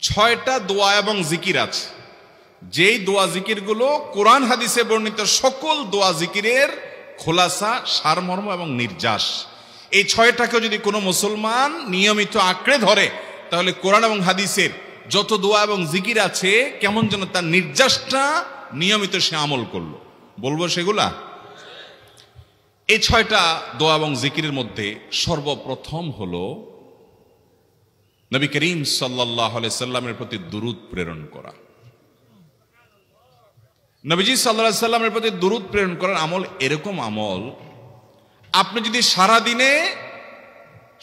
ছয়টা দোয়া এবং জিকির আছে, যেই দোয়া জিকিরগুলো কোরআন হাদিসে বর্ণিত সকল দোয়া জিকিরের খোলাসা, সারমর্ম এবং নির্যাস। এই ছয়টাকে যদি কোনো মুসলমান নিয়মিত আঁকড়ে ধরে, তাহলে কোরআন এবং হাদিসের যত দোয়া এবং জিকির আছে কেমন যেন তার নির্যাসটা নিয়মিত সে আমল করলো। বলবো সেগুলা। এই ছয়টা দোয়া এবং জিকিরের মধ্যে সর্বপ্রথম হলো নবী করিম সাল্লাল্লাহু আলাইহি সাল্লামের প্রতি দুরূদ প্রেরণ করা। নবীজি সাল্লাল্লাহু আলাইহি সাল্লামের প্রতি দুরূদ প্রেরণ করার আমল এরকম আমল, আপনি যদি সারা দিনে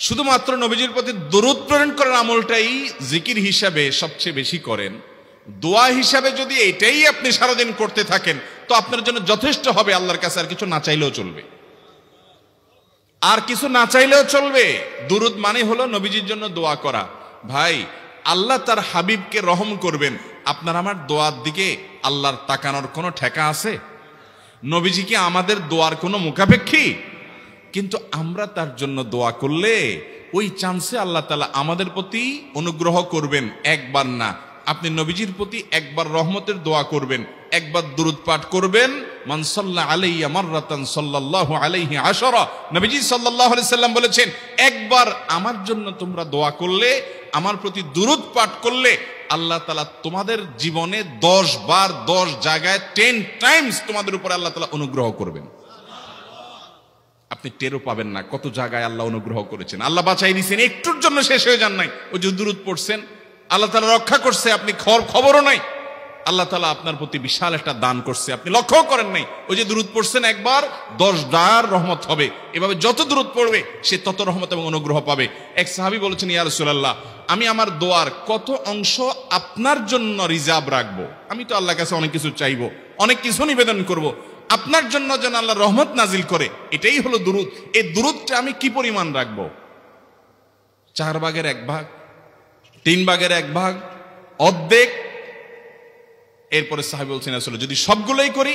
শুধুমাত্র নবীজির প্রতি দুরূদ প্রেরণ করার আমলটাই জিকির হিসাবে সবচেয়ে বেশি করেন, দোয়া হিসাবে যদি এটাই আপনি সারাদিন করতে থাকেন, তো আপনার জন্য যথেষ্ট হবে। আল্লাহর কাছে আর কিছু না চাইলেও চলবে, আর কিছু না চাইলেও চলবে। দুরূদ মানে হলো নবীজির জন্য দোয়া করা। ভাই, আল্লাহ তার হাবিবকে রহম করবেন, আপনার আমার দোয়ার দিকে আল্লাহর তাকানোর কোনো ঠেকা আছে? নবীজি কি আমাদের দোয়ার কোনো মুখাপেক্ষী? কিন্তু আমরা তার জন্য দোয়া করলে ওই চান্সে আল্লাহ তাআলা আমাদের প্রতি অনুগ্রহ করবেন। একবার না, আপনি নবীজির প্রতি একবার রহমতের দোয়া করবেন, একবার দুরূদ পাঠ করবেন। মান সাল্লা আলাইয়া মাররাতান সাল্লাল্লাহু আলাইহি আশারা। নবীজি সাল্লাল্লাহু আলাইহি সাল্লাম বলেছেন, একবার আমার জন্য তোমরা দোয়া করলে, আমার প্রতি দুরূদ পাঠ করলে, আল্লাহ তাআলা তোমাদের জীবনে 10 বার 10 জায়গায় 10 টাইমস তোমাদের উপরে আল্লাহ তাআলা অনুগ্রহ করবেন। আপনি টেরও পাবেন না কত জায়গায় আল্লাহ অনুগ্রহ করেছেন। আল্লাহ বাঁচাই দিয়েছেন, একটুর জন্য শেষ হয়ে যান নাই। ওই যে দুরূদ পড়ছেন, আল্লাহ তাআলা রক্ষা করছে, আপনি খবরও নাই। আল্লাহ তাআলা আপনার প্রতি বিশাল একটা দান করছে, আপনি লক্ষ্য করেন নাই। ওই যে দুরূদ পড়ছেন একবার, 10 বার রহমত হবে। এভাবে যত দুরূদ পড়বে সে তত রহমত এবং অনুগ্রহ পাবে। এক সাহাবী বলেছেন, ইয়া রাসূলুল্লাহ, আমি আমার দোয়ার কত অংশ আপনার জন্য রিজার্ভ রাখবো? আমি তো আল্লাহর কাছে অনেক কিছু চাইবো, অনেক কিছু নিবেদন করব, আপনার জন্য যেন আল্লাহ রহমত নাজিল করে, এটাই হলো দুরূদ। এই দুরূদটা আমি কি পরিমাণ রাখবো? 4 ভাগের 1 ভাগ, 3 ভাগের 1 ভাগ, অর্ধেক? এরপরে সাহাবী বলছেন, আসলে যদি সবগুলোই করি,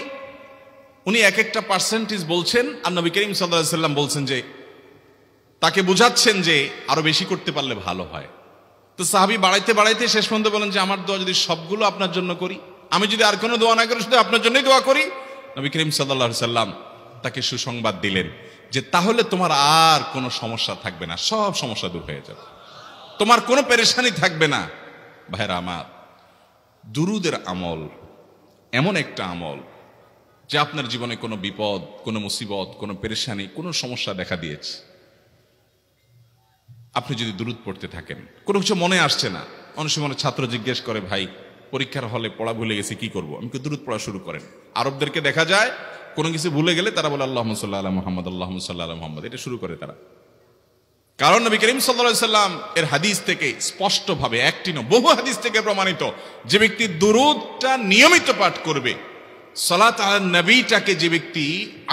উনি এক একটা পার্সেন্টেজ বলছেন, আর নবী করিম সাল্লাল্লাহু আলাইহি সাল্লাম বলছেন যে, তাকে বুঝাচ্ছেন যে আরো বেশি করতে পারলে ভালো হয়। তো সাহাবী বাড়াইতে বাড়াইতে শেষ পর্যন্ত বলেন যে, আমার দোয়া যদি সবগুলো আপনার জন্য করি, আমি যদি আর কোনো দোয়া না করি, শুধু আপনার জন্যই দোয়া করি, নবী করিম সাল্লাল্লাহু আলাইহি সাল্লাম তাকে সুসংবাদ দিলেন যে, তাহলে তোমার আর কোনো সমস্যা থাকবে না, সব সমস্যা দূর হয়ে যাবে, তোমার কোনো পেরেশানি থাকবে না। ভাইরা আমার, দুরূদের আমল এমন একটা আমল যে আপনার জীবনে কোনো বিপদ, কোনো মুসিবত, কোনো পেরেশানি, কোনো সমস্যা দেখা দিয়েছে, আপনি যদি দুরূদ পড়তে থাকেন, কোনো কিছু মনে আসছে না, অনেক সময় ছাত্র জিজ্ঞেস করে, ভাই পরীক্ষার হলে পড়া ভুলে গেছি, কি করবো? আমি দুরূদ পড়া শুরু করেন। আরবদেরকে দেখা যায় কোনো কিছু ভুলে গেলে তারা বলে আল্লাহুম্মা সাল্লি আলা মুহাম্মদ, আল্লাহুম্মা সাল্লি আলা মুহাম্মদ, এটা শুরু করে তারা। কারণ নবী করিম সাল্লাল্লাহু আলাইহি সাল্লাম এর হাদিস থেকে স্পষ্টভাবে, একটি নয় বহু হাদিস থেকে প্রমাণিত, যে ব্যক্তি দুরূদটা নিয়মিত পাঠ করবে, সালাত আলা নবীটাকে যে ব্যক্তি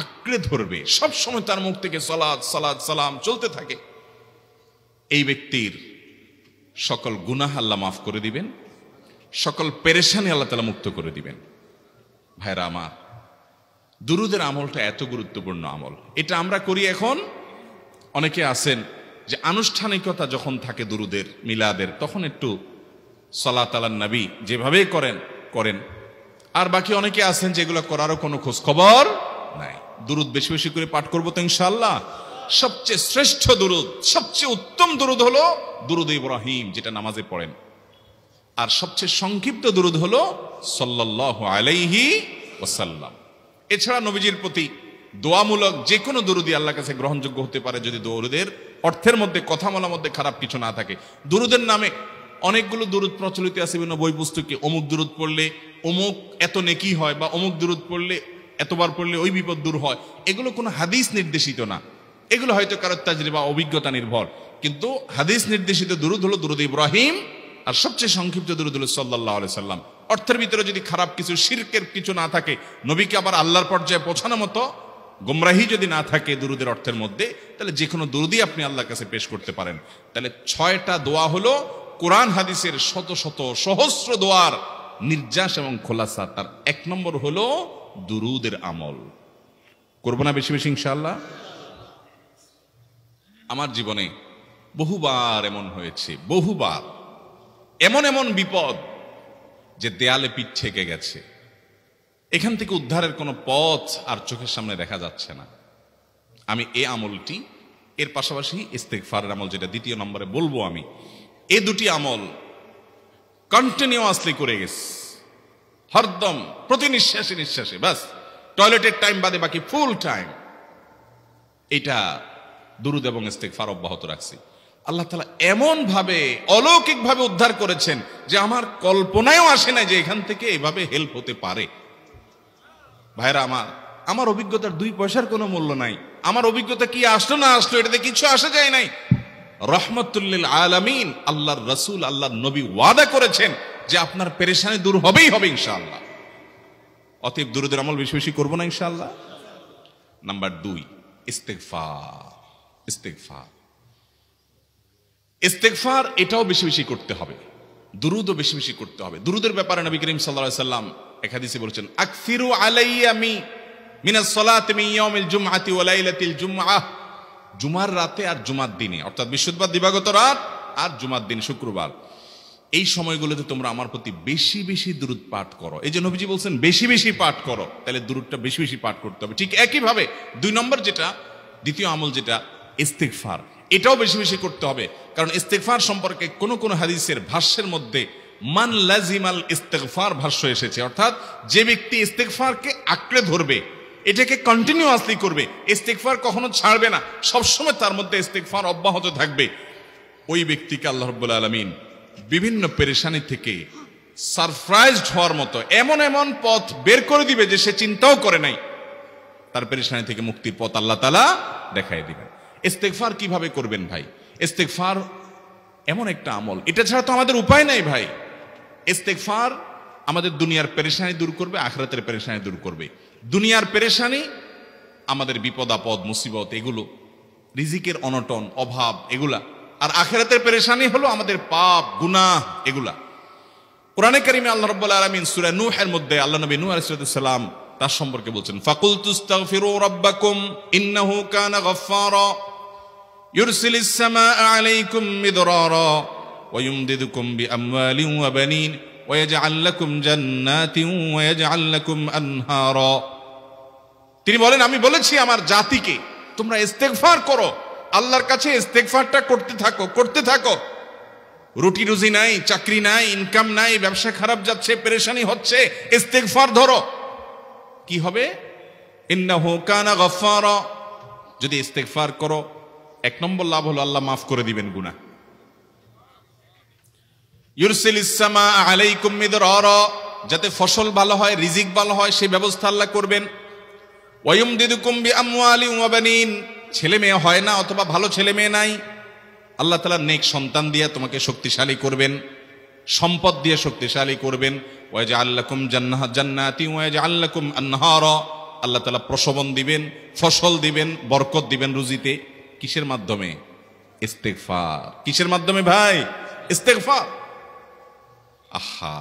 আঁকড়ে ধরবে, সব সময় তার মুখ থেকে সালাত সালাত সালাম চলতে থাকে, এই ব্যক্তির সকল গুনাহ আল্লাহ মাফ করে দিবেন, সকল পেরেশানি আল্লাহ তাআলা মুক্ত করে দিবেন। ভাইরা আমার, দুরূদের আমলটা এত গুরুত্বপূর্ণ আমল, এটা আমরা করি। এখন অনেকে আছেন যে আনুষ্ঠানিকতা যখন থাকে দুরূদের, মিলাদের, তখন একটু সালাত আলা নবী যেভাবে করেন, আর বাকি অনেকে আছেন যেগুলো করারও কোনো খোঁজ খবর নাই। দুরূদ বেশি বেশি করে পাঠ করবো তো ইনশাআল্লাহ। সবচেয়ে শ্রেষ্ঠ দুরূদ, সবচেয়ে উত্তম দুরূদ হলো দুরূদ ইব্রাহিম, যেটা নামাজে পড়েন। আর সবচেয়ে সংক্ষিপ্ত দুরূদ হলো সাল্লাল্লাহু আলাইহি ওয়াসাল্লাম। এছাড়া নবীজির প্রতি দোয়ামূলক যে কোনো দুরূদই আল্লাহর কাছে গ্রহণযোগ্য হতে পারে, যদি দুরূদের অর্থের মধ্যে, কথা বলার মধ্যে খারাপ কিছু না থাকে। দুরূদের নামে অনেকগুলো দুরূদ প্রচলিত আছে বিভিন্ন বই পুস্তকে, অমুক দুরূদ পড়লে অমুক এত নেকি হয়, বা অমুক দুরূদ পড়লে এতবার পড়লে ওই বিপদ দূর হয়। এগুলো কোনো হাদিস নির্দেশিত না, এগুলো হয়তো কারো তাজরিবা, অভিজ্ঞতা নির্ভর। কিন্তু হাদিস নির্দেশিত দুরূদ হলো দুরূদ ইব্রাহিম, আর সবচেয়ে সংক্ষিপ্ত দুরূদ হলো সাল্লাল্লাহু আলাইহি সাল্লাম। অর্থের ভিতরে যদি খারাপ কিছু, শিরকের কিছু না থাকে, নবীকে আবার আল্লাহর পর্যায়ে পৌঁছানোর মতো গুমরাহি যদি না থাকে দুরূদের অর্থের মধ্যে, তাহলে যে কোনো দুরূদই আপনি আল্লাহর কাছে পেশ করতে পারেন। তাহলে 6টা দোয়া হলো কোরআন হাদিসের শত শত সহস্র দোয়ার নির্যাস এবং খোলাসা। তার 1 নম্বর হলো দুরূদের আমল। করবো না বেশি বেশি ইনশাআল্লাহ? আমার জীবনে বহুবার এমন হয়েছে, বহুবার এমন এমন বিপদ যে দেয়ালে পিঠ ঠেকে গেছে, এখান থেকে উদ্ধারের কোনো পথ আর চোখের সামনে দেখা যাচ্ছে না। আমি এই আমলটি, এর পাশাপাশি ইস্তেগফারের আমল যেটা দ্বিতীয় নম্বরে বলবো আমি, এই দুটি আমল কন্টিনিউয়াসলি করে গেছে, হরদম প্রতি নিঃশ্বাসে নিঃশ্বাসে, বাস টয়লেটের টাইম বাদে বাকি ফুল টাইম এটা দুরুদ এবং ইস্তেগফার অব্যাহত রাখছি। আল্লাহ তাআলা এমন ভাবে অলৌকিক ভাবে উদ্ধার করেছেন যে আমার কল্পনায়ও আসে না যে এখান থেকে এভাবে হেল্প হতে পারে। ভাইরা আমার অভিজ্ঞতার 2 পয়সার কোনো মূল্য নাই। আমার অভিজ্ঞতা কি আসলো না আসলো এটাতে কিছু আসা যায় নাই। রহমতুল লিল আলামিন আল্লাহর রাসূল আল্লাহর নবী ওয়াদা করেছেন যে আপনার পেরেশানি দূর হবেই হবে ইনশাআল্লাহ। অতএব দুরুদের আমল বেশি বেশি করবো না ইনশাআল্লাহ। নাম্বার 2, ইস্তেগফার। ইস্তেগফার ইস্তেগফার এটাও বেশি বেশি করতে হবে, দুরুদও বেশি বেশি করতে হবে। দুরুদের ব্যাপারে নবী করিম সাল্লাল্লাহু আলাইহি সাল্লাম এক হাদিসে বলেছেন, আকসিরু আলাইয়া মিনাস সালাতি মিন ইয়াউমিল জুমআতি ওয়া লাইলাতিল জুমআহ। জুমার রাতে আর জুমার দিনে, অর্থাৎ বৃহস্পতিবার দিবাগত রাত আর জুমার দিন শুক্রবার, এই সময়গুলোতে তোমরা আমার প্রতি বেশি বেশি দুরুদ পাঠ করো। এই যে নবীজি বলছেন বেশি বেশি পাঠ করো, তাহলে দুরুদটা বেশি বেশি পাঠ করতে হবে। ঠিক একইভাবে 2 নম্বর যেটা, দ্বিতীয় আমল যেটা ইস্তেগফার, এটাও বেশি বেশি করতে হবে। কারণ ইস্তেগফার সম্পর্কে কোন কোন হাদিসের ভাষ্যের মধ্যে মান লাজিমাল ইস্তেগফার ভাষ্য এসেছে, অর্থাৎ যে ব্যক্তি ইস্তেগফারকে আঁকড়ে ধরবে, এটাকে কন্টিনিউয়াসলি করবে, ইস্তেগফার কখনো ছাড়বে না, সবসময় তার মধ্যে ইস্তেগফার অব্যাহত থাকবে, ওই ব্যক্তিকে আল্লাহ রাব্বুল আলামিন বিভিন্ন পেরেশানি থেকে সারপ্রাইজড হওয়ার মতো এমন এমন পথ বের করে দিবে যে সে চিন্তাও করে নাই। তার পেরেশানি থেকে মুক্তির পথ আল্লাহ তাআলা দেখায় দিবেন। ইস্তেগফার কিভাবে করবেন ভাই? ইস্তেগফার এমন একটা আমল, এটা ছাড়া তো আমাদের উপায় নাই ভাই। ইস্তেগফার আমাদের দুনিয়ার পেরেশানি দূর করবে, আখিরাতের পেরেশানি দূর করবে। দুনিয়ার পেরেশানি আমাদের বিপদ আপদ মুসিবত, এগুলো রিজিকের অনটন অভাব এগুলা, আর আখিরাতের পেরেশানি হলো আমাদের পাপ গুনাহ এগুলা। কোরআনে কারিমে আল্লাহ রাব্বুল আলামিন সূরা নূহের মধ্যে আল্লাহ নবী নূহ আলাইহিস সালাম তার সম্পর্কে বলছেন, ফাকুলতুস্তাগফিরু রাব্বাকুম ইন্নাহু কানা গাফফারা ইউরসিলিস সামাআ আলাইকুম মিদরারা ওয়া ইউমদিদুকুম বিআমওয়ালিন ওয়া বানিন ওয়া ইয়াজআল লাকুম জান্নাতিন ওয়া ইয়াজআল লাকুম আনহারা। তিনি বলেন, আমি বলেছি আমার জাতিকে তোমরা ইস্তেগফার করো, আল্লাহর কাছে ইস্তেগফারটা করতে থাকো করতে থাকো। রুটি রুজি নাই, চাকরি নাই, ইনকাম নাই, ব্যবসা খারাপ যাচ্ছে, পেরেশানি হচ্ছে, ইস্তেগফার ধরো, কি হবে? ইন্নাহু কানা গাফফারা। যদি ইস্তেগফার করো, 1 নম্বর লাভ হলো আল্লাহ মাফ করে দিবেন গুনাহ। ইউরসিলিস সামাআ আলাইকুম মিদরারা, যাতে ফসল ভালো হয়, রিজিক ভালো হয়, সেই ব্যবস্থা আল্লাহ করবেন। ওয়া ইউমদিদুকুম বিআমওয়ালিন ওয়া বানিন, ছেলে মেয়ে হয় না অথবা ভালো ছেলে মেয়ে নাই, আল্লাহ তাআলা নেক সন্তান দিয়ে তোমাকে শক্তিশালী করবেন, সম্পদ দিয়ে শক্তিশালী করবেন। ওয়া ইয়াজআল লাকুম জান্নাতি ওয়া ইয়াজআল লাকুম আনহারা, আল্লাহ তাআলা প্রসবন দিবেন, ফসল দিবেন, বরকত দিবেন রুজিতে। কিসের মাধ্যমে? ইস্তেগফার। কিসের মাধ্যমে ভাই? ইস্তেগফার। আহা,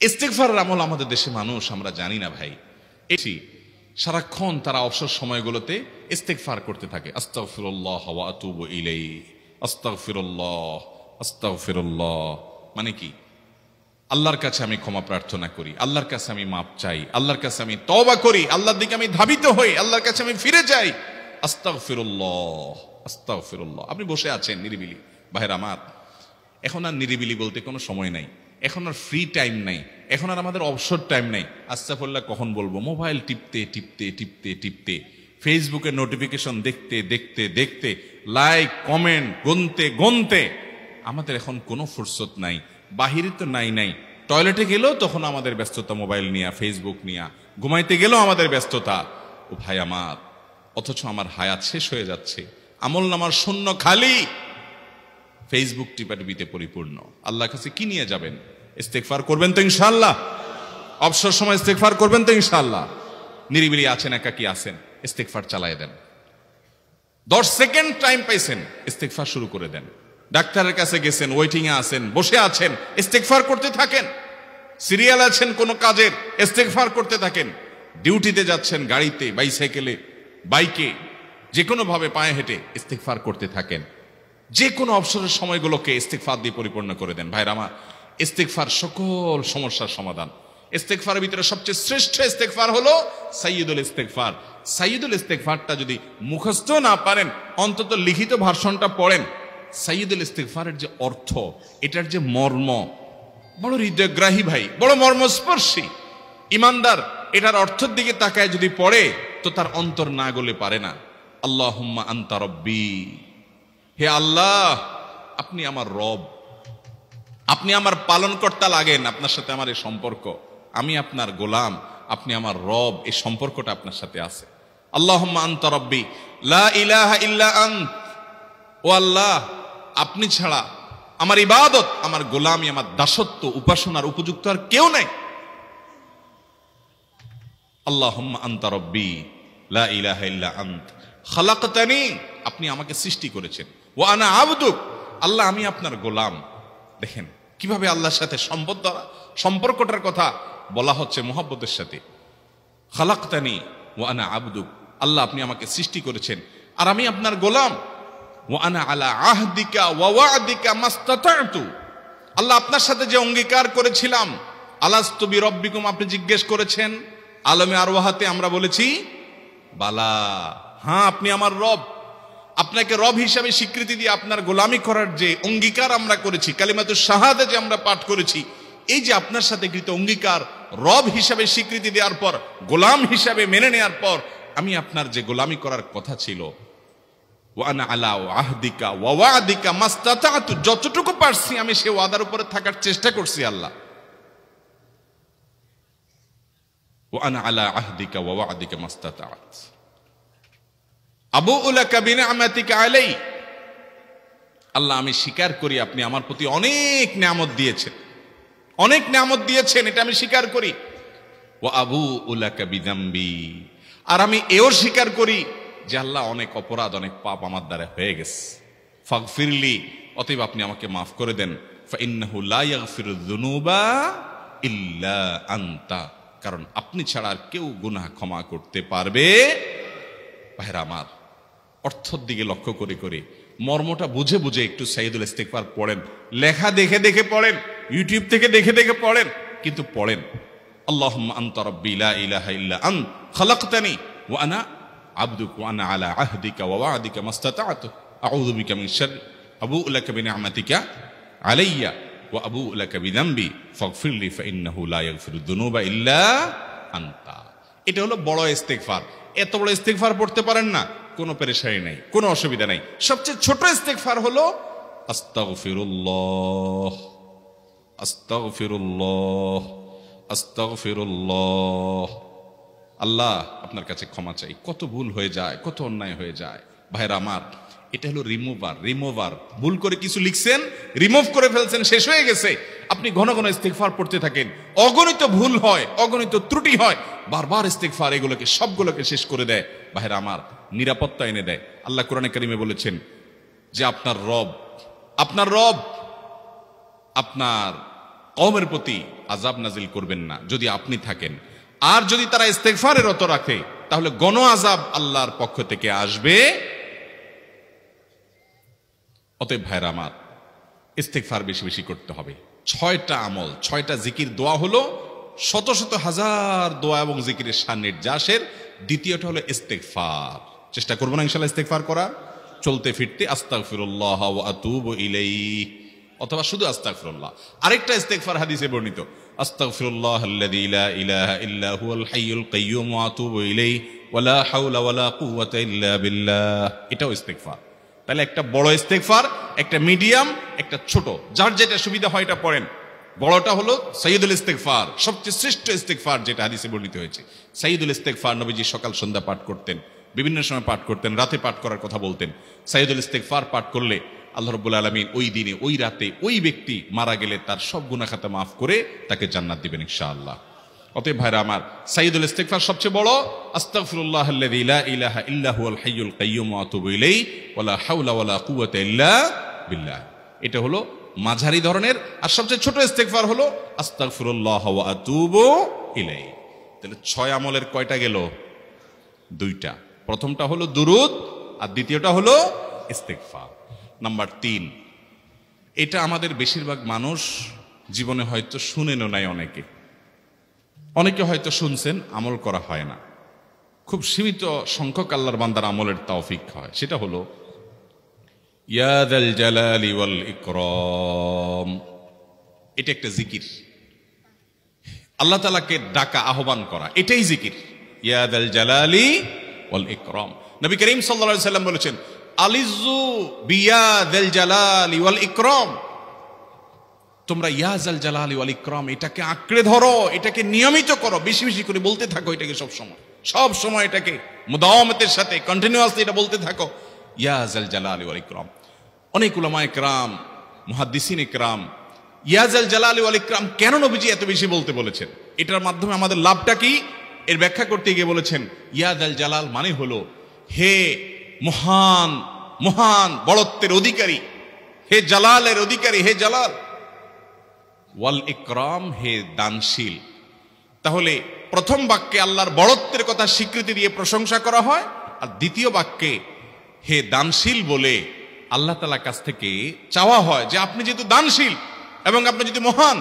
ইস্তেগফারের আমল আমাদের দেশে মানুষ আমরা জানি না ভাই। এটি সারাক্ষণ তারা অবসর সময়গুলোতে ইস্তেগফার করতে থাকে, আস্তাগফিরুল্লাহ ওয়া আতুবু ইলাইহি, আস্তাগফিরুল্লাহ আস্তাগফিরুল্লাহ। মানে কি? আল্লাহর কাছে আমি ক্ষমা প্রার্থনা করি, আল্লাহর কাছে আমি মাপ চাই, আল্লাহর কাছে আমি তওবা করি, আল্লাহর দিকে আমি ধাবিত হই, আল্লাহর কাছে আমি ফিরে যাই, আস্তাগফিরুল্লাহ আস্তাগফিরুল্লাহ। আপনি বসে আছেন নিরিবিলি, ভাইরা আমার, এখন আর নিরিবিলি বলতে কোনো সময় নাই, এখন আর ফ্রি টাইম নাই, এখন আর আমাদের অবসর টাইম নাই। আস্তাগফিরুল্লাহ কখন বলবো? মোবাইল টিপতে টিপতে টিপতে টিপতে, ফেসবুকের নোটিফিকেশন দেখতে দেখতে দেখতে, লাইক কমেন্ট গুনতে গুনতে আমাদের এখন কোনো ফুরসত নাই। বাহিরে তো নাই, টয়লেটে গেলেও তখন আমাদের ব্যস্ততা মোবাইল নিয়ে, ফেসবুক নিয়ে, ঘুমাইতে গেলেও আমাদের ব্যস্ততা। ও ভাই আমার, অথচ আমার হায়াত শেষ হয়ে যাচ্ছে, আমল নামার শূন্য খালি, ফেসবুক টিপাটিপিতে পরিপূর্ণ। আল্লাহর কাছে কি নিয়ে যাবেন? ইস্তেগফার করবেন তো ইনশাআল্লাহ? অবসর সময় ইস্তেগফার করবেন তো ইনশাআল্লাহ? নিরিবিলি আছেন, একাকী আছেন, ইস্তেগফার চালায় দেন। 10 সেকেন্ড টাইম পাইছেন, ইস্তেগফার শুরু করে দেন। ডাক্তারের কাছে গেছেন, ওয়েটিং এ আছেন, বসে আছেন, ইস্তেগফার করতে থাকেন। সিরিয়াল আছেন কোন কাজের, ইস্তেগফার করতে থাকেন। ডিউটিতে যাচ্ছেন, গাড়িতে, বাইসাইকেলে, বাইকে, যে কোনো ভাবে পায়ে হেঁটে ইস্তেগফার করতে থাকেন। যে কোনো অবসরের সময়গুলোকে ইস্তিগফার দিয়ে পরিপূর্ণ করে দেন। ভাইরা আমার, ইস্তিগফার সকল সমস্যার সমাধান। ইস্তিগফারের ভিতরে সবচেয়ে শ্রেষ্ঠ ইস্তিগফার হলো সাইয়্যিদুল ইস্তিগফার। সাইয়্যিদুল ইস্তিগফারটা যদি মুখস্থ না পারেন, অন্তত লিখিত ভার্সনটা পড়েন। সাইয়্যিদুল ইস্তিগফারের যে অর্থ, এটার যে মর্ম, বড় হৃদয়গ্রাহী ভাই, বড় মর্মস্পর্শী। ইমানদার এটার অর্থের দিকে তাকায় যদি পড়ে, তো তার অন্তর না গলে পারে না। আল্লাহুম্মা আনতা রব্বি, হে আল্লাহ আপনি আমার রব, আপনি আমার পালনকর্তা লাগেন। আপনার সাথে আমার এই সম্পর্ক, আমি আপনার গোলাম, আপনি আমার রব, এই সম্পর্কটা আপনার সাথে আছে। আল্লাহুম্মা আনতা রব্বি লা ইলাহা ইল্লা আন্ত, ও আল্লাহ আপনি ছাড়া আমার ইবাদত, আমার গোলামি, আমার দাসত্ব, উপাসনার উপযুক্ত আর কেউ নাই। আল্লাহুম্মা আনতা রব্বি লা ইলাহা ইল্লা আন্ত খালাকতানি, আপনি আমাকে সৃষ্টি করেছেন। ওয়া আনা আবদুক, আল্লাহ আমি আপনার গোলাম। দেখেন কিভাবে আল্লাহর সাথে সম্পর্কটার কথা বলা হচ্ছে মুহাব্বতের সাথে। খালাকতানি ওয়া আনা আবদুক, আল্লাহ আপনি আমাকে সৃষ্টি করেছেন আর আমি আপনার গোলাম। ওয়া আনা আলা আহদিকা ওয়া ওয়া'দিকা মাস্তাতা'তু, আল্লাহ আপনার সাথে যে অঙ্গীকার করেছিলাম, আলাস্তু বিরব্বিকুম, আপনি জিজ্ঞেস করেছেন। আলমে আরওয়াহাতে আমরা বলেছি বালা, হ্যাঁ আপনি আমার রব। আপনাকে রব হিসাবে স্বীকৃতি দিয়ে আপনার গোলামি করার যে অঙ্গীকার আমরা করেছি, কালিমাতুশ শাহাদা যে আমরা পাঠ করেছি, এই যে আপনার সাথে কৃত অঙ্গীকার, রব হিসাবে স্বীকৃতি দেওয়ার পর, গোলাম হিসাবে মেনে নেওয়ার পর, আমি আপনার যে গোলামি করার কথা ছিল, ওয়া আনা আলা আহদিকা ওয়া ওয়া'দিকা মাস্তাতা'তু, যতটুকু পারছি আমি সে ওয়াদার উপরে থাকার চেষ্টা করছি আল্লাহ। ওয়া আনা আলা আহদিকা ওয়া ওয়া'দিকা মাস্তাতা'ত আবুউ লাকা বিনি'মাতিকা আলাই, আল্লাহ আমি স্বীকার করি আপনি আমার প্রতি অনেক নিয়ামত দিয়েছেন, অনেক নিয়ামত দিয়েছেন, এটা আমি স্বীকার করি। ওয়া আবুউ লাকা বিযামবি, আর আমি এও স্বীকার করি যে আল্লাহ অনেক অপরাধ, অনেক পাপ আমার দ্বারা হয়ে গেছে। ফাগফিরলি, অতএব আপনি আমাকে মাফ করে দেন। ফাইন্নাহু লা ইয়াগফিরুয যুনুবা ইল্লা আনতা, কারণ আপনি ছাড়া আর কেউ গুনাহ ক্ষমা করতে পারবে। ভাইরা আমার, অর্থের দিকে লক্ষ্য করে করে, মর্মটা বুঝে বুঝে একটু সাইয়্যিদুল ইস্তিগফার পড়েন। লেখা দেখে দেখে পড়েন, ইউটিউব থেকে দেখে দেখে পড়েন, কিন্তু পড়েন। আল্লাহুম্মা আনতা রাব্বি লা ইলাহা ইল্লা আন্ত খালাকতানি ওয়া আনা আবদুক ওয়া আনা আলা আহদিকা ওয়া ওয়া'দিকা মাস্তাতা'তু আউযু বিকা মিন শাররি আবুউ লাকা বিনি'মাতিকা আলাইয়া ওয়া আবুউ লাকা বিযামবি ফাগফিরলি ফাইন্নাহু লা ইয়াগফিরুয যুনুবা ইল্লা আনতা। এটা হলো বড় ইস্তিগফার। এত বড় ইস্তিগফার পড়তে পারেন না, কোনো পেরেশানি নাই, কোনো অসুবিধা নাই। সবচেয়ে ছোট ইস্তিগফার হলো আস্তাগফিরুল্লাহ, আস্তাগফিরুল্লাহ, আস্তাগফিরুল্লাহ। আল্লাহ আপনার কাছে ক্ষমা চাই, কত ভুল হয়ে যায়, কত অন্যায় হয়ে যায়। ভাইরা আমার, এটা হলো রিমুভার। ভুল করে কিছু লিখছেন, রিমুভ করে ফেলছেন, শেষ হয়ে গেছে। আপনি ঘন ঘন ইস্তিগফার পড়তে থাকেন, অগণিত ভুল হয়, অগণিত ত্রুটি হয়, বারবার ইস্তিগফার এগুলোকে সবগুলোকে শেষ করে দেয়। ভাইরা আমার, নিরাপত্তা এনে দেয়। আল্লাহ কোরআনে কারিমে বলেছেন যে আপনার রব আপনার কওমের প্রতি আযাব নাজিল করবেন না যদি আপনি থাকেন। আর যদি তারা ইস্তিগফারে রত রাখে, তাহলে গণ আযাব আল্লাহর পক্ষ থেকে আসবে। অতএব ভাইরা আমার, ইস্তিগফার বেশি বেশি করতে হবে। 6টা আমল, 6টা জিকির, দোয়া হলো শত শত হাজার দোয়া এবং জিকিরের সান্নিধ্যাসের। দ্বিতীয়টা হলো ইস্তিগফার। চেষ্টা করবো না ইনশাআল্লাহ ইস্তিগফার করা, চলতে ফিরতে আস্তাগফিরুল্লাহ ওয়া আতুবু ইলাইহি, অথবা শুধু আস্তাগফিরুল্লাহ। আরেকটা ইস্তিগফার হাদিসে বর্ণিত, আস্তাগফিরুল্লাহ আল্লাযী লা ইলাহা ইল্লা হুয়াল হাইয়ুল কাইয়্যুম ওয়া আতুবু ইলাইহি ওয়া লা হাওলা ওয়া লা কুওয়াতা ইল্লা বিল্লাহ। এটাও ইস্তিগফার। তাহলে একটা বড় ইস্তিগফার, একটা মিডিয়াম, একটা ছোট, যার যেটা সুবিধা হয় এটা পড়েন। বড়টা হলো সাইয়্যিদুল ইস্তিগফার, সবচেয়ে শ্রেষ্ঠ ইস্তিগফার, যেটা হাদিসে বর্ণিত হয়েছে। সাইয়্যিদুল ইস্তিগফার নবীজি সকাল সন্ধ্যা পাঠ করতেন, বিভিন্ন সময় পাঠ করতেন, রাতে পাঠ করার কথা বলতেন। সাইয়্যিদুল ইস্তিগফার পাঠ করলে আল্লাহ রাব্বুল আলামিন ওই দিনে, ওই রাতে, ওই ব্যক্তি মারা গেলে তার সব গুনাহ খাতা মাফ করে তাকে জান্নাত দিবেন ইনশাআল্লাহ। অতএব ভাইরা আমার, সাইয়্যিদুল ইস্তিগফার সবচেয়ে বড়, আস্তাগফিরুল্লাহ আল্লাযী লা ইলাহা ইল্লা হুয়াল হাইয়ুল কাইয়্যুম ওয়া আতুবু ইলাইহি ওয়া লা হাওলা ওয়া লা কুওয়াতা ইল্লা বিল্লাহ। এটা হলো মাঝারি ধরনের। আর সবচেয়ে ছোট ইস্তিগফার হলো আস্তাগফিরুল্লাহ ওয়া আতুবু ইলাইহি। তাহলে 6 আমলের কয়টা গেল? 2টা। প্রথমটা হলো দুরুদ, আর দ্বিতীয়টা হলো ইস্তিগফার। নাম্বার 3, এটা আমাদের বেশিরভাগ মানুষ জীবনে হয়তো শুনেনও নাই, অনেকে হয়তো শুনছেন, আমল করা হয় না। খুব সীমিত সংখ্যক আল্লাহর বান্দার আমলের তৌফিক হয়। সেটা হলো ইয়া যাল জালালি ওয়াল ইকরাম। এটা একটা জিকির, আল্লাহ তাআলাকে ডাকা, আহ্বান করা, এটাই জিকির। ইয়া যাল জালালি ওয়াল ইকরাম। নবী করিম সাল্লাল্লাহু আলাইহি সাল্লাম বলেছেন, আলিজু বিয়া যাল জালালি ওয়াল ইকরাম। তোমরা ইয়া যাল জালালি ওয়াল ইকরাম এটাকে আঁকড়ে ধরো, এটাকে নিয়মিত করো, বেশি বেশি করে বলতে থাকো এটাকে, সব সময় এটাকে মুদাওয়ামাতের সাথে কন্টিনিউয়াসলি এটা বলতে থাকো, ইয়া যাল জালালি ওয়াল ইকরাম। অনেক উলামায়ে কেরাম, মুহাদ্দিসিনে কেরাম ইয়া যাল জালালি ওয়াল ইকরাম কেন নবীজি এত বেশি বলতে বলেছেন, এটার মাধ্যমে আমাদের লাভটা কি, এর ব্যাখ্যা করতে গিয়ে বলেছেন ইয়া যাল জালাল মানে হলো হে মহান, মহান বড়ত্বের অধিকারী, হে জালালের অধিকারী, হে জালাল। ওয়াল ইকরাম হে দানশীল। তাহলে প্রথম বাক্যে আল্লাহর বড়ত্বের কথা স্বীকৃতি দিয়ে প্রশংসা করা হয়, আর দ্বিতীয় বাক্যে হে দানশীল বলে আল্লাহ তাআলার কাছ থেকে চাওয়া হয় যে আপনি যেহেতু দানশীল এবং আপনি যদি মহান,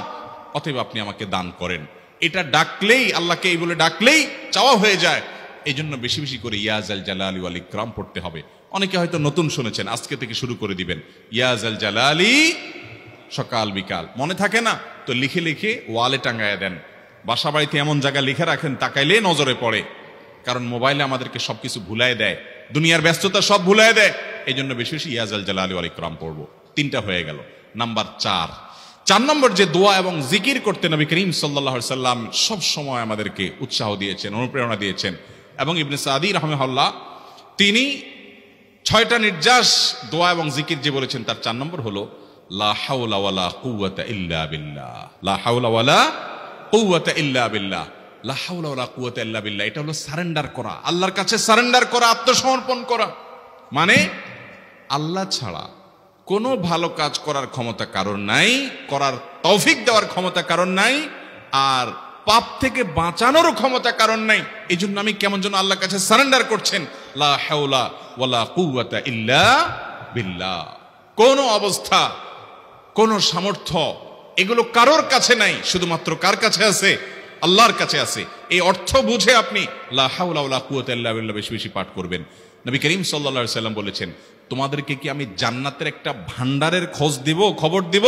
অতএব আপনি আমাকে দান করেন। এটা ডাকলেই, আল্লাহকে এই বলে ডাকলেই চাওয়া হয়ে যায়। এই জন্য বেশি বেশি করে ইয়া যাল জালালি ওয়াল ইকরাম পড়তে হবে। অনেকে হয়তো নতুন শুনেছেন, আজকে থেকে শুরু করে দিবেন ইয়া যাল জালালি, সকাল বিকাল মনে থাকে না তো লিখে লিখে ওয়ালে টাঙ্গায় দেন। বাসা বাড়িতে এমন জায়গায় লিখে রাখেন তাকাইলে নজরে পড়ে, কারণ মোবাইলে আমাদেরকে সবকিছু ভুলায় দেয়, দুনিয়ার ব্যস্ততা সব ভুলায় দেয়। এই জন্য বেশি বেশি ইয়া যাল জালালি ওয়াল ইকরাম পড়বো। 3টা হয়ে গেল। নাম্বার 4 নম্বর যে দোয়া এবং জিকির করতে নবী করিম সাল্লাল্লাহু আলাইহি সাল্লাম সব সময় আমাদেরকে উৎসাহ দিয়েছেন, অনুপ্রেরণা দিয়েছেন। এবং ইবনে সাদি রাহিমাহুল্লাহ তিনি 6টা নির্যাস দোয়া এবং জিকির যে বলেছেন তার 4 নম্বর হলো লা হাওলা ওয়ালা কুওয়াতা ইল্লা বিল্লাহ। লা হাওলা ওয়ালা কুওয়াতা ইল্লা বিল্লাহ। লা হাওলা ওয়ালা কুওয়াতা ইল্লা বিল্লাহ এটা হলো সারেন্ডার করা, আল্লাহর কাছে সারেন্ডার করা, আত্মসমর্পণ করা। মানে আল্লাহ ছাড়া কোনো ভালো কাজ করার ক্ষমতা কারণ নাই, করার তৌফিক দেওয়ার ক্ষমতা কারণ নাই, আর পাপ থেকে বাঁচানোরও ক্ষমতা কারণ নাই। এই জন্য আমি কেমন যেন আল্লাহর কাছে সারেন্ডার করছেন, লা হাওলা ওয়ালা কুওয়াতা ইল্লা বিল্লাহ। কোন অবস্থা, কোন সামর্থ্য এগুলো কারোর কাছে নাই, শুধুমাত্র কার কাছে আছে? আল্লাহর কাছে আছে। এই অর্থ বুঝে আপনি লা হাওলা ওয়ালা কুওয়াতা ইল্লা বিল্লাহ বেশি বেশি পাঠ করবেন। নবী করিম সাল্লাল্লাহু আলাইহি সাল্লাম বলেছেন, তোমাদেরকে কি আমি জান্নাতের একটা ভান্ডারের খবর দিব,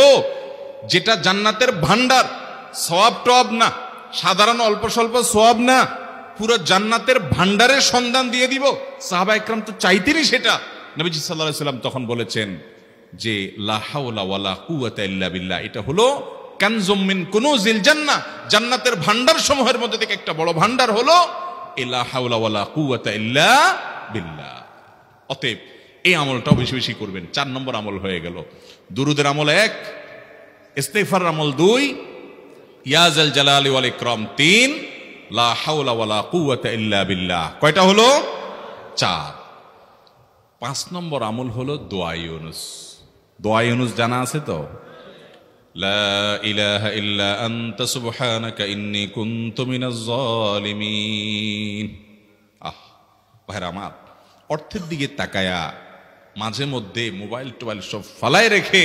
যেটা জান্নাতের ভান্ডার, সওয়াব টওয়াব না, সাধারণ অল্প স্বল্প সওয়াব না, পুরো জান্নাতের ভান্ডারের সন্ধান দিয়ে দিব। সাহাবা ইকরাম তো চাইতেনই সেটা। নবীজি সাল্লাল্লাহু আলাইহি সাল্লাম তখন বলেছেন যে লা হাওলা ওয়ালা কুওয়াতা ইল্লা বিল্লাহ এটা হলো কানজুম মিন কুনুজিল জান্নাহ, জান্নাতের ভান্ডার সমূহের মধ্যে থেকে একটা বড় ভান্ডার হলো লা হাওলা ওয়ালা কুওয়াতা ইল্লা বিল্লাহ। অতএব এই আমলটাও বেশি বেশি করবেন। 4 নম্বর আমল হয়ে গেল। দুরুদের আমল 1, ইস্তিগফারের আমল 2, ইয়া যাল জালালি ওয়াল ইকরাম 3, লা হাওলা ওয়ালা কুওয়াতা ইল্লা বিল্লাহ। কয়টা হলো? 4। 5 নম্বর আমল হলো দোয়া ইউনুস। দোয়া ইউনুস জানা আছে তো? লা ইলাহা ইল্লা আনতা সুবহানাকা ইন্নী কুনতু মিনাজ জালিমিন। ভাইরা আমার, অর্থের দিকে তাকায়া মাঝে মধ্যে মোবাইল টোবাইল সব ফালায় রেখে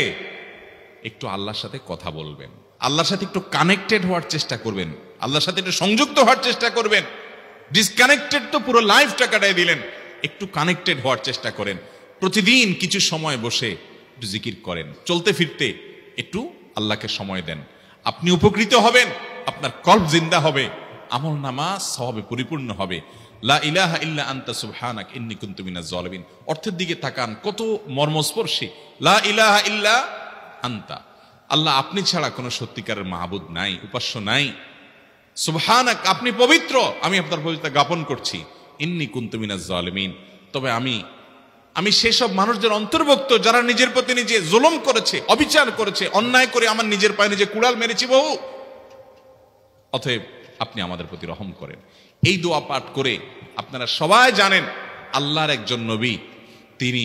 একটু আল্লাহর সাথে কথা বলবেন, আল্লাহর সাথে একটু কানেক্টেড হওয়ার চেষ্টা করবেন, আল্লাহর সাথে একটু সংযুক্ত হওয়ার চেষ্টা করবেন। ডিসকানেক্টেড তো পুরো লাইফটা কাটাই দিলেন, একটু কানেক্টেড হওয়ার চেষ্টা করেন। প্রতিদিন কিছু সময় বসে একটু জিকির করেন, চলতে ফিরতে একটু আল্লাহকে সময় দেন। আপনি উপকৃত হবেন, আপনার কল্ব জিন্দা হবে, আমল নামা সওয়াবে পরিপূর্ণ হবে। লা ইলাহা ইল্লা আনতা সুবহানাক ইন্নী কুনতু মিনাজ জালিমিন। অর্থের দিকে তাকান, কত মর্মস্পর্শী। লা ইলাহা ইল্লা আনতা, আল্লাহ আপনি ছাড়া কোনো সত্যিকারের মাহবুদ নাই, উপাস্য নাই। সুবহানাক, আপনি পবিত্র, আমি আপনার পবিত্রতা জ্ঞাপন করছি। ইন্নী কুনতু মিনাজ জালিমিন, তবে আমি সেসব মানুষদের অন্তর্ভুক্ত যারা নিজের প্রতি নিজে জুলুম করেছে, অবিচার করেছে, অন্যায় করে আমার নিজের পায়ে নিজে কুড়াল মেরেছি বহু। অতএব আপনি আমাদের প্রতি রহম করেন। এই দোয়া পাঠ করে আপনারা সবাই জানেন আল্লাহর একজন নবী, তিনি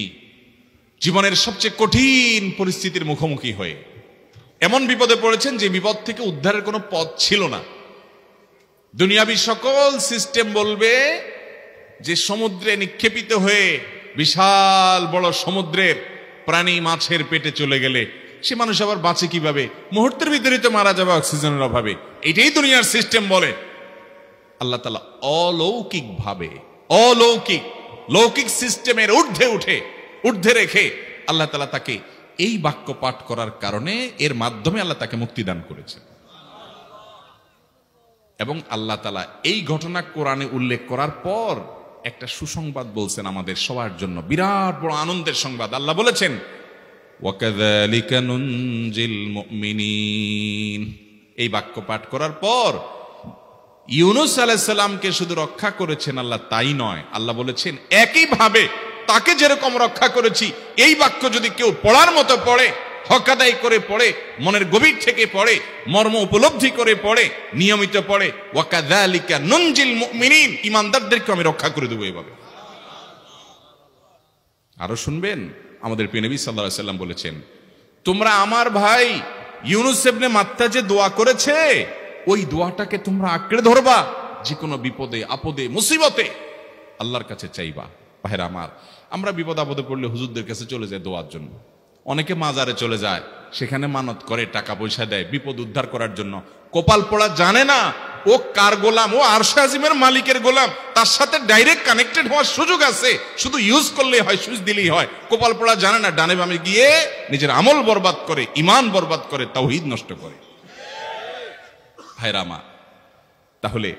জীবনের সবচেয়ে কঠিন পরিস্থিতির মুখোমুখি হয়ে এমন বিপদে পড়েছেন যে বিপদ থেকে উদ্ধারের কোনো পথ ছিল না। দুনিয়াবি সকল সিস্টেম বলবে যে সমুদ্রে নিক্ষেপিত হয়ে বিশাল বড় সমুদ্রের প্রাণী মাছের পেটে চলে গেলে সে মানুষ আবার বাঁচে কিভাবে? মুহূর্তের ভিতরে তো মারা যাবে অক্সিজেনের অভাবে। এটাই দুনিয়ার সিস্টেম বলে। আল্লাহ তাআলা অলৌকিক ভাবে, লৌকিক সিস্টেমের ঊর্ধ্বে রেখে আল্লাহ তাআলা তাকে এই বাক্য পাঠ করার কারণে এর মাধ্যমে আল্লাহ তাকে মুক্তি দান করেছেন। এবং আল্লাহ তাআলা এই ঘটনা কোরআনে উল্লেখ করার পর একটা সুসংবাদ বলছেন আমাদের সবার জন্য, বিরাট বড় আনন্দের সংবাদ। আল্লাহ বলেছেন, ওয়াকাযালিকা নুনজিল মুমিনিন। এই বাক্য পাঠ করার পর ইউনূস আলাইহিস সালামকে শুধু রক্ষা করেছেন আল্লাহ, তাই নয়, আল্লাহ বলেছেন একইভাবে তাকে যেরকম রক্ষা করেছি, এই বাক্য যদি কেউ পড়ার মতো পড়ে, হক আদায় করে পড়ে, মনের গভীর থেকে পড়ে, মর্ম উপলব্ধি করে পড়ে, নিয়মিত পড়ে, ওয়াকাযালিকা নুনজিল মুমিনিন, ঈমানদারদেরকে আমি রক্ষা করে দেব এভাবে। আরো শুনবেন, আমাদের প্রিয় নবী সাল্লাল্লাহু আলাইহি সাল্লাম বলেছেন, তোমরা আমার ভাই ইউনূস ইবনে মাত্তা যে দোয়া করেছে, ওই দোয়াটাকে তোমরা আঁকড়ে ধরবা, যে কোনো বিপদে আপদে মুসিবতে আল্লাহর কাছে চাইবা। ভাইরা আমার, আমরা বিপদ আপদে পড়লে হুজুরদের কাছে চলে যায় দোয়ার জন্য, অনেকে মাজারে চলে যায়, সেখানে মানত করে, টাকা পয়সা দেয় বিপদ উদ্ধার করার জন্য। কপাল পোড়া জানে না ও কার গোলাম, ও আরশে আজিমের মালিকের গোলাম, তার সাথে ডাইরেক্ট কানেক্টেড হওয়ার সুযোগ আছে, শুধু ইউজ করলেই হয়, সুইচ দিলেই হয়। কপাল পোড়া জানে না, ডানে বামে গিয়ে নিজের আমল বরবাদ করে, ঈমান বরবাদ করে, তাওহীদ নষ্ট করে। ভাইরা আমার, তাহলে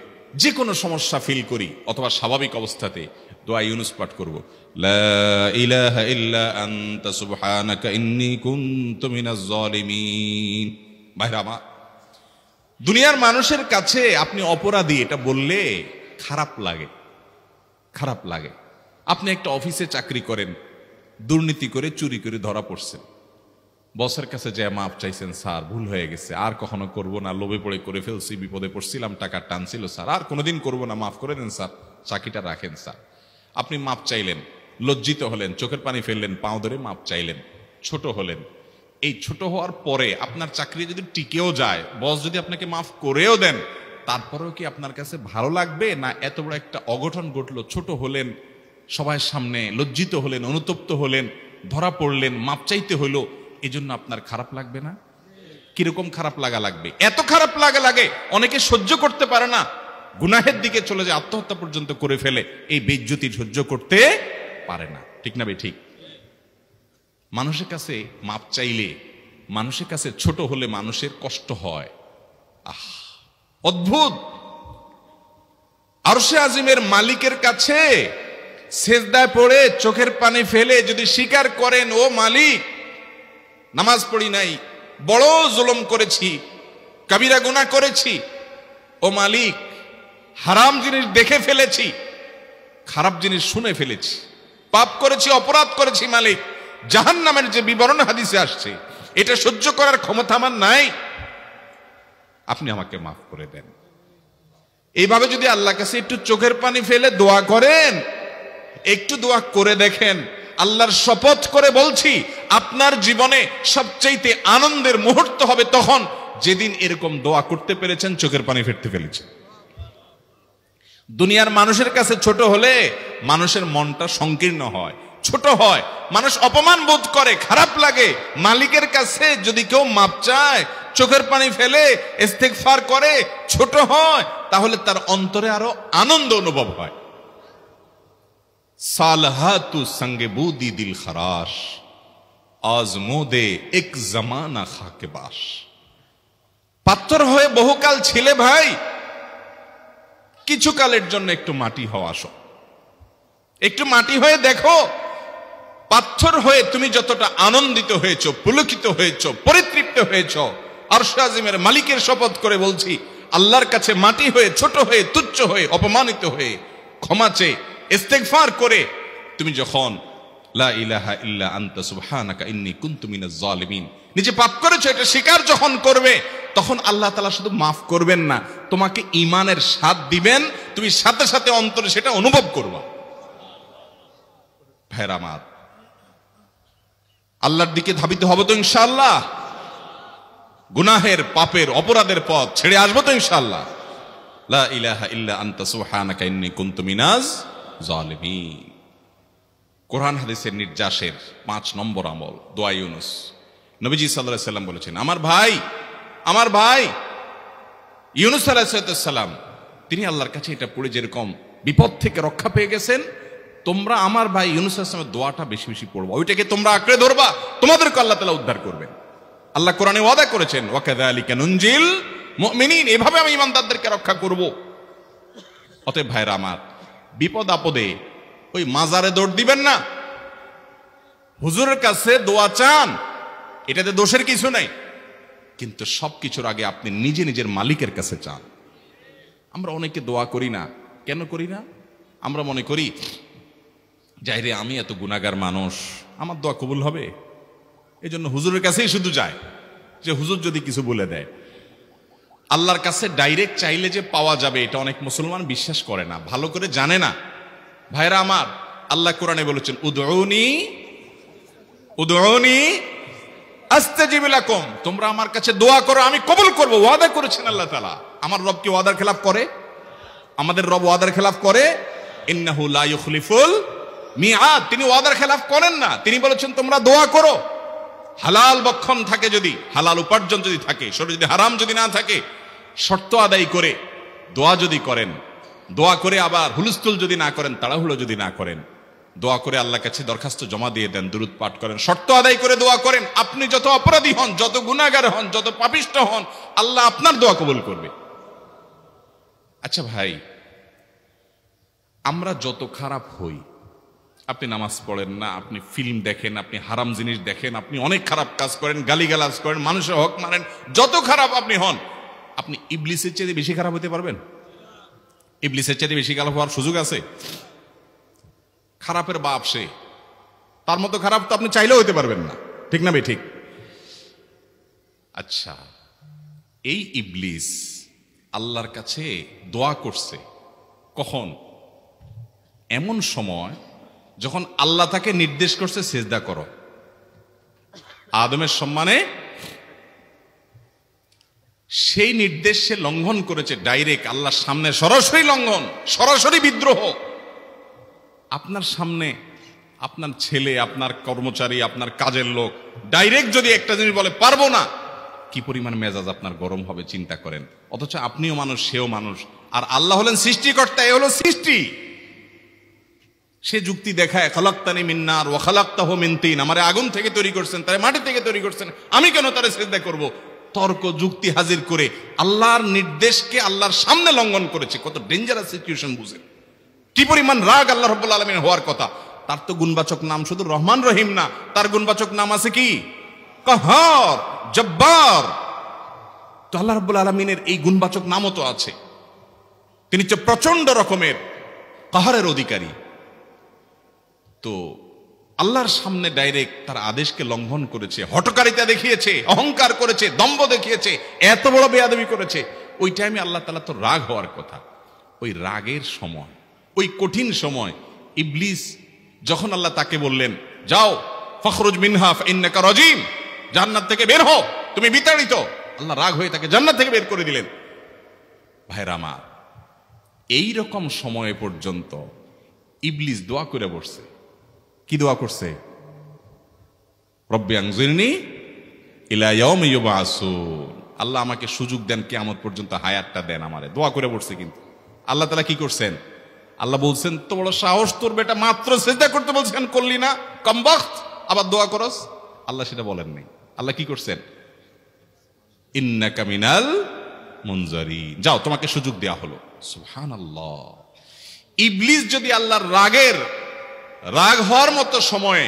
যে কোনো সমস্যা ফিল করি অথবা স্বাভাবিক অবস্থাতে দোয়া ইউনূস পাঠ করব, লা ইলাহা ইল্লা আনতা সুবহানাকা ইন্নী কুনতু মিনাজ জালিমিন। ভাইরা আমার, দুনিয়ার মানুষের কাছে আপনি অপরাধী এটা বললে খারাপ লাগে। আপনি একটা অফিসে চাকরি করেন, দুর্নীতি করে চুরি করে ধরা পড়ছেন, বসের কাছে যে মাপ চাইছেন, স্যার ভুল হয়ে গেছে, আর কখনো করব না, লোভে পড়ে করে ফেলছি, বিপদে পড়ছিলাম, টাকা টানছিল স্যার, আর কোনোদিন করব না, মাফ করে দেন স্যার, চাকরিটা রাখেন স্যার। আপনি মাপ চাইলেন, লজ্জিত হলেন, চোখের পানি ফেললেন, পাও ধরে মাপ চাইলেন, ছোট হলেন। এই ছোট হওয়ার পরে আপনার চাকরি যদি টিকেও যায়, বস যদি আপনাকে মাফ করেও দেন, তারপরেও কি আপনার কাছে ভালো লাগবে? না এত বড় একটা অঘটন ঘটলো, ছোট হলেন, সবার সামনে লজ্জিত হলেন, অনুতপ্ত হলেন, ধরা পড়লেন, মাপ চাইতে হলো, এজন্য আপনার খারাপ লাগবে না? কিরকম খারাপ লাগবে? এত খারাপ লাগে অনেকে সহ্য করতে পারে না, গুনাহের দিকে চলে যায়, আত্মহত্যা পর্যন্ত করে ফেলে, এই বেইজ্জতি সহ্য করতে পারে না। ঠিক না ঠিক? মানুষের কাছে মাপ চাইলে, মানুষের কাছে ছোট হলে মানুষের কষ্ট হয়। অদ্ভুত! আরশে আজিমের মালিকের কাছে সেজদায় পড়ে চোখের পানি ফেলে যদি স্বীকার করেন, ও মালিক, নামাজ পড়ি নাই, বড় জুলুম করেছি, কাবিরা গুনাহ করেছি, ও মালিক, হারাম জিনিস দেখে ফেলেছি, খারাপ জিনিস শুনে ফেলেছি, পাপ করেছি, অপরাধ করেছি, মালিক, জাহান্নামের যে বিবরণ হাদিসে আসছে, এটা সহ্য করার ক্ষমতা আমার নাই, আপনি আমাকে মাফ করে দেন। এইভাবে যদি আল্লাহর কাছে একটু চোখের পানি ফেলে দোয়া করেন, একটু দোয়া করে দেখেন, আল্লাহর শপথ করে বলছি, আপনার জীবনে সবচেয়ে আনন্দের মুহূর্ত হবে তখন, যেদিন এরকম দোয়া করতে পেরেছেন, চোখের পানি ফেলতে পেরেছেন। দুনিয়ার মানুষের কাছে ছোট হলে মানুষের মনটা সংকীর্ণ হয়, ছোট হয়, মানুষ অপমান বোধ করে, খারাপ লাগে। মালিকের কাছে যদি কেউ মাপ চায়, চোখের পানি ফেলে, ইস্তেগফার করে, ছোট হয়, তাহলে তার অন্তরে আরো আনন্দ অনুভব হয়। সালহাতু সঙ্গে বুদি দিল খরাশ, আজমোদে এক জামানা খাকে বাস। পাথর হয়ে বহুকাল ছিলে ভাই, কিছু কালের জন্য একটু মাটি হও, আসো, একটু মাটি হয়ে দেখো। পাথর হয়ে তুমি যতটা আনন্দিত হয়েছো, পুলকিত হয়েছো, পরিতৃপ্ত হয়েছো, আরশে আজিমের মালিকের শপথ করে বলছি, আল্লাহর কাছে মাটি হয়ে, ছোট হয়ে, তুচ্ছ হয়ে, অপমানিত হয়ে, ক্ষমা চেয়ে, ইস্তেগফার করে তুমি যখন লা ইলাহা ইল্লা আনতা সুবহানাকা ইন্নী কুনতু মিনাজ জালিমিন, নিজে পাপ করেছো এটা স্বীকার যখন করবে, তখন আল্লাহ তাআলা শুধু মাফ করবেন না, তোমাকে ঈমানের স্বাদ দিবেন, তুমি সাথে সাথে অন্তরে সেটা অনুভব করবা। ভাইরা আমার, আল্লাহর দিকে ধাবিত হব তো ইনশাআল্লাহ? গুনাহের, পাপের, অপরাধের পথ ছেড়ে আসবো তো ইনশাআল্লাহ? লা ইলাহা ইল্লা আনতা সুবহানাকা ইন্নী কুনতু মিনাজ জালিমিন। কোরআন হাদিসের নির্যাসের 5 নম্বর আমল দোয়া ইউনুস। নবীজি সাল্লাল্লাহু আলাইহি সাল্লাম বলেছেন, আমার ভাই ইউনুস আলাইহিস সালাম তিনি আল্লাহর কাছে এটা পড়ে যেরকম বিপদ থেকে রক্ষা পেয়ে গেছেন, তোমরা আমার ভাই ইউনুস আলাইহিস সালামের দোয়াটা বেশি বেশি পড়বা, ওইটাকে তোমরা আঁকড়ে ধরবা, তোমাদেরকে আল্লাহ তাআলা উদ্ধার করবেন। আল্লাহ কোরআনে ওয়াদা করেছেন, ওয়া কাযালিকা নুনজিল মুমিনিন, এভাবে আমি ঈমানদারদেরকে রক্ষা করব। অতএব ভাইরা আমার, বিপদ আপদে ওই মাজারে দৌড় দিবেন না, হুজুরের কাছে দোয়া চান, এটাতে দোষের কিছু নাই, কিন্তু সবকিছুর আগে আপনি নিজে নিজের মালিকের কাছে চান। আমরা অনেকে দোয়া করি না, কেন করি না? আমরা মনে করি যাইরে আমি এত গুনাহগার মানুষ, আমার দোয়া কবুল হবে, এই জন্য হুজুরের কাছেই শুধু যায়, যে হুজুর যদি কিছু বলে দেয়। আল্লাহর কাছে ডাইরেক্ট চাইলে যে পাওয়া যাবে এটা অনেক মুসলমান বিশ্বাস করে না, ভালো করে জানে না। ভাইরা আমার, আল্লাহ কোরআনে বলেছেন, উদউনি আস্তাজিব লাকুম, তোমরা আমার কাছে দোয়া করো, আমি কবুল করব। ওয়াদা করেছেন আল্লাহ তাআলা। আমার রব কি ওয়াদার খেলাফ করে? আমাদের রব ওয়াদার খেলাফ করে? ইন্নাহু লা ইউখলিফুল মিআদ, তিনি ওয়াদার খেলাফ করেন না। তিনি বলেছেন তোমরা দোয়া করো, হালাল বক্ষণ থাকে, যদি হালাল উপার্জন যদি থাকে, শরীরে যদি হারাম যদি না থাকে, শর্ত আদায় করে দোয়া যদি করেন, দোয়া করে আবার হুলস্থুল যদি না করেন, তাড়াহুড়ো যদি না করেন, দোয়া করে আল্লাহর কাছে দরখাস্ত জমা দিয়ে দেন, দুরূদ পাঠ করেন, শর্ত আদায় করে দোয়া করেন, আপনি যত অপরাধী হন, যত গুনাহগার হন, যত পাপিষ্ঠ হন, আল্লাহ আপনার দোয়া কবুল করবে। আচ্ছা ভাই, আমরা যত খারাপ হই, আপনি নামাজ পড়েন না, আপনি ফিল্ম দেখেন, আপনি হারাম জিনিস দেখেন, আপনি অনেক খারাপ কাজ করেন, গালিগালাজ করেন, মানুষের হক মানেন, যত খারাপ আপনি হন, আপনি ইবলিসের চেয়ে বেশি খারাপ হতে পারবেন? ইবলিসের চেয়ে বেশি খারাপ হওয়ার সুযোগ আছে? খারাপের বাপ সে, তার মতো খারাপ তো আপনি চাইলেও হতে পারবেন না, ঠিক না বে ঠিক? আচ্ছা, এই ইবলিস আল্লাহর কাছে দোয়া করছে কখন? এমন সময় যখন আল্লাহ তাকে নির্দেশ করছে সিজদা করো। আদমের সম্মানে সেই নির্দেশ সে লঙ্ঘন করেছে, ডাইরেক্ট আল্লাহর সামনে সরাসরি লঙ্ঘন, সরাসরি বিদ্রোহ। আপনার সামনে আপনার ছেলে, আপনার কর্মচারী, আপনার কাজের লোক ডাইরেক্ট যদি একটা জিনিস বলে পারবো না, কি পরিমাণ মেজাজ আপনার গরম হবে চিন্তা করেন। অথচ আপনিও মানুষ, সেও মানুষ, আর আল্লাহ হলেন সৃষ্টিকর্তা, এ হলো সৃষ্টি। সে যুক্তি দেখায়, খালাকতানি মিন নার ওয়া খালাকতাহু মিন তিন, আমারে আগুন থেকে তৈরি করছেন, তারে মাটি থেকে তৈরি করছেন, আমি কেন তারে সিজদা করব? তর্ক যুক্তি হাজির করে আল্লাহর নির্দেশকে আল্লাহর সামনে লঙ্ঘন করেছে। কত ডেঞ্জারাস সিচুয়েশন বুঝেন, কি পরিমাণ রাগ আল্লাহ রাব্বুল আলামিন হওয়ার কথা। তার তো গুণবাচক নাম শুধু রহমান রহিম না, তার গুণবাচক নাম আছে কি? কাহার, জব্বার। তো আল্লাহ রাব্বুল আলামিনের এই গুণবাচক নামও তো আছে। তিনি হচ্ছে প্রচন্ড রকমের কাহারের অধিকারী। তো আল্লাহর সামনে ডাইরেক্ট তার আদেশকে লঙ্ঘন করেছে, হঠকারিতা দেখিয়েছে, অহংকার করেছে, দম্ভ দেখিয়েছে, এত বড় বেয়াদবি করেছে। ওই টাইমে আল্লাহ তাআলা তো রাগ হওয়ার কথা। ওই রাগের সময়, ওই কঠিন সময় ইবলিস যখন আল্লাহ তাকে বললেন, যাও ফখরুজ মিনহা ফাইন্নাকা রাজিম, জান্নাত থেকে বের হও, তুমি বিতাড়িত, আল্লাহ রাগ হয়ে তাকে জান্নাত থেকে বের করে দিলেন। ভাইরা আমার, এই রকম সময় পর্যন্ত ইবলিস দোয়া করে বসছে। কি দোয়া করছে? রব্বি আনজিরনি ইলা ইয়াউমি ইউবআসুন, আল্লাহ আমাকে সুযোগ দেন, কিয়ামত পর্যন্ত হায়াতটা দেন আমারে, দোয়া করে বসছে। কিন্তু আল্লাহ তাআলা কি করছেন? আল্লাহ বলছেন, তো বড় সাহস তোর বেটা, মাত্র সিজদা করতে বলছেন করলি না, কমবখত, আবার দোয়া করস? আল্লাহ সেটা বলেন নাই। আল্লাহ কি করছেন? ইন্নাকা মিনাল মুনজারিন, যাও তোমাকে সুযোগ দেয়া হলো। সুবহানাল্লাহ। ইবলিস যদি আল্লাহর রাগ হওয়ার মতো সময়ে,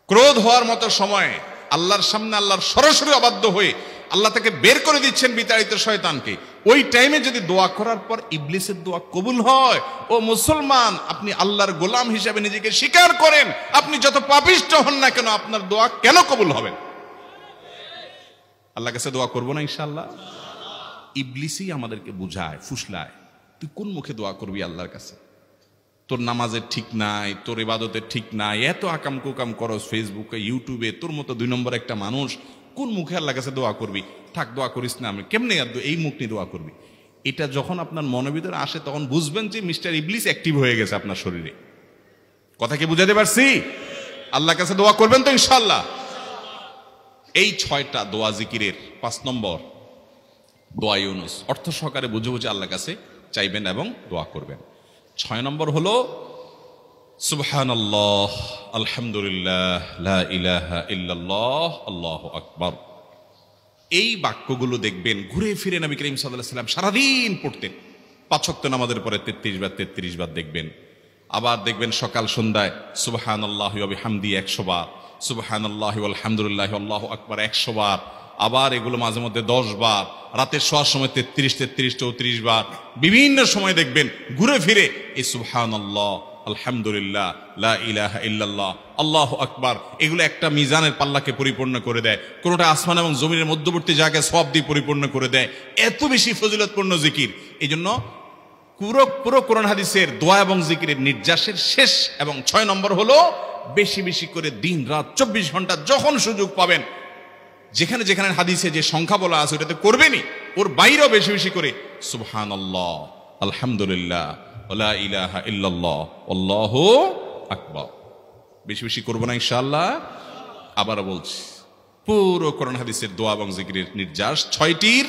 ক্রোধ হওয়ার মতো সময়ে আল্লাহর সামনে আল্লাহর সরাসরি অবাধ্য হয়ে আল্লাহ তাকে বের করে দিচ্ছেন বিতাড়িত শয়তানকে, ওই টাইমে যদি দোয়া করার পর ইবলিসের দোয়া কবুল হয়, ও মুসলমান, আপনি আল্লাহর গোলাম হিসেবে নিজেকে স্বীকার করেন, আপনি যত পাপিষ্ঠ হন না কেন, আপনার দোয়া কেন কবুল হবে? আল্লাহর কাছে দোয়া করবো না ইনশাআল্লাহ? ইবলিসই আমাদেরকে বুঝায়, ফুসলায়, তুই কোন মুখে দোয়া করবি আল্লাহর কাছে? তোর নামাজের ঠিক নাই, তোর ইবাদতের ঠিক নাই, এত আকাম কুকাম করস ফেসবুকে, ইউটিউবে, তোর মতো 2 নম্বর একটা মানুষ, কোন মুখে আল্লাহর কাছে দোয়া করবি? থাক, দোয়া করিস না, আমি কেমনে এই মুখ নিয়ে দোয়া করবি? এটা যখন আপনার মনের ভিতরে আসে, তখন বুঝবেন যে মিস্টার ইবলিস অ্যাক্টিভ হয়ে গেছে আপনার শরীরে। কথা কি বুঝাতে পারছি? আল্লাহর কাছে দোয়া করবেন তো ইনশাআল্লাহ। এই 6টা দোয়া জিকিরের 5 নম্বর দোয়া ইউনুস, অর্থ সহকারে বুঝে বুঝে আল্লাহর কাছে চাইবেন এবং দোয়া করবেন। 6 নম্বর হলো সুবহানাল্লাহ, আলহামদুলিল্লাহ, লা ইলাহা ইল্লাল্লাহ, আল্লাহু আকবার। এই বাক্যগুলো দেখবেন ঘুরে ফিরে নবী করিম সাল্লাল্লাহু আলাইহি ওয়াসাল্লাম সারাদিন পড়তেন। 5 ওয়াক্ত নামাজের পরে 33 বার দেখবেন। আবার দেখবেন সকাল সন্ধ্যায় সুবহানাল্লাহি ওয়া বিহামদি 100 বার, সুবহানাল্লাহি ওয়াল হামদুলিল্লাহি আল্লাহু আকবার 100 বার। আবার এগুলো মাঝে মধ্যে 10 বার, রাতের শোয়ার সময় 33, 34 বার। বিভিন্ন সময় দেখবেন ঘুরে ফিরে এই সুবহানাল্লাহ, আলহামদুলিল্লাহ, লা ইলাহা ইল্লাল্লাহ, আল্লাহু আকবার, এগুলো একটা মিজানের পাল্লাকে পরিপূর্ণ করে দেয়। কোনটা আসমান এবং জমিনের মধ্যবর্তী জায়গায় সওয়াব দিয়ে পরিপূর্ণ করে দেয়। এত বেশি ফজিলতপূর্ণ জিকির। এই জন্য পুরো কোরআন হাদিসের দোয়া এবং জিকিরের নির্যাসের শেষ এবং 6 নম্বর হলো বেশি বেশি করে দিন রাত 24 ঘন্টা যখন সুযোগ পাবেন, যেখানে যেখানে হাদিসে যে সংখ্যা বলা আছে ওটাতে করবেনই, ওর বাইরেও বেশি বেশি করে সুবহানাল্লাহ, আলহামদুলিল্লাহ, লা ইলাহা ইল্লাল্লাহ, আল্লাহু আকবার বেশি বেশি করব না ইনশাআল্লাহ। আবারও বলছি, পুরো কোরআন হাদিসের দোয়া এবং জিকিরের নির্যাস 6টির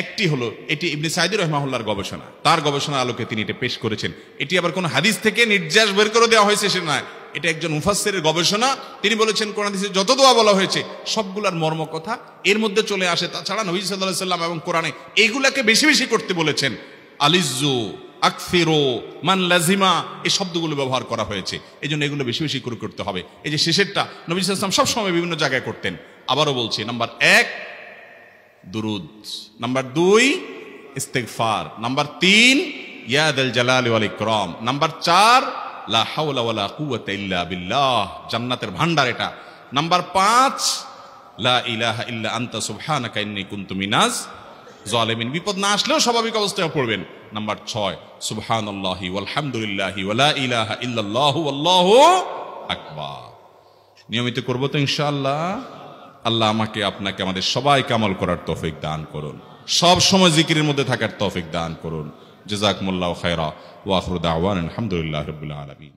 একটি হলো, এটি ইবনে সাঈদী রাহিমাহুল্লাহর গবেষণা, তার গবেষণার আলোকে তিনি এটা পেশ করেছেন। এটি আবার কোন হাদিস থেকে নির্যাস বের করে দেওয়া হয়েছে সে নয়, এটা একজন মুফাসসিরের গবেষণা। তিনি বলেছেন কোরআন হাদিসে যত দোয়া বলা হয়েছে সবগুলোর মর্ম কথা এর মধ্যে চলে আসে। তাছাড়া নবী সাল্লাল্লাহু আলাইহি ওয়াসাল্লাম এবং কোরআনে এইগুলাকে বেশি বেশি করতে বলেছেন। আলিজ্জু, আকসিরু, মান লাজিমা, এই শব্দগুলো ব্যবহার করা হয়েছে। এই জন্য এগুলো বেশি বেশি করে করতে হবে। এই যে শেষেরটা নবী সাল্লাল্লাহু আলাইহি ওয়াসাল্লাম সবসময় বিভিন্ন জায়গায় করতেন। আবারও বলছি, নাম্বার 1 দুরুদ, নাম্বার 2 ইস্তিগফার, নাম্বার 3 ইয়া যাল জালালি ওয়াল ইকরাম, নাম্বার 4 লা হাওলা ওয়ালা কুওয়াতা ইল্লা বিল্লাহ, জান্নাতের ভান্ডার এটা, নাম্বার 5 লা ইলাহা ইল্লা আনতা সুবহানাকা ইন্নী কুনতু মিনাজ জালিমিন, বিপদ না আসলেও স্বাভাবিক অবস্থায় পড়বেন। নাম্বার 6 সুবহানাল্লাহি ওয়াল হামদুলিল্লাহি ওয়া লা ইলাহা ইল্লাল্লাহু আল্লাহু আকবার। নিয়মিত করব তো ইনশাআল্লাহ। আল্লাহ আমাকে আপনাকে আমাদের সবাইকে আমল করার তৌফিক দান করুন, সব সময় জিকিরের মধ্যে থাকার তৌফিক দান করুন। জাযাকুমুল্লাহু খায়রা ওয়া আখিরু দাওয়ানা আলহামদুলিল্লাহি রাব্বিল আলামিন।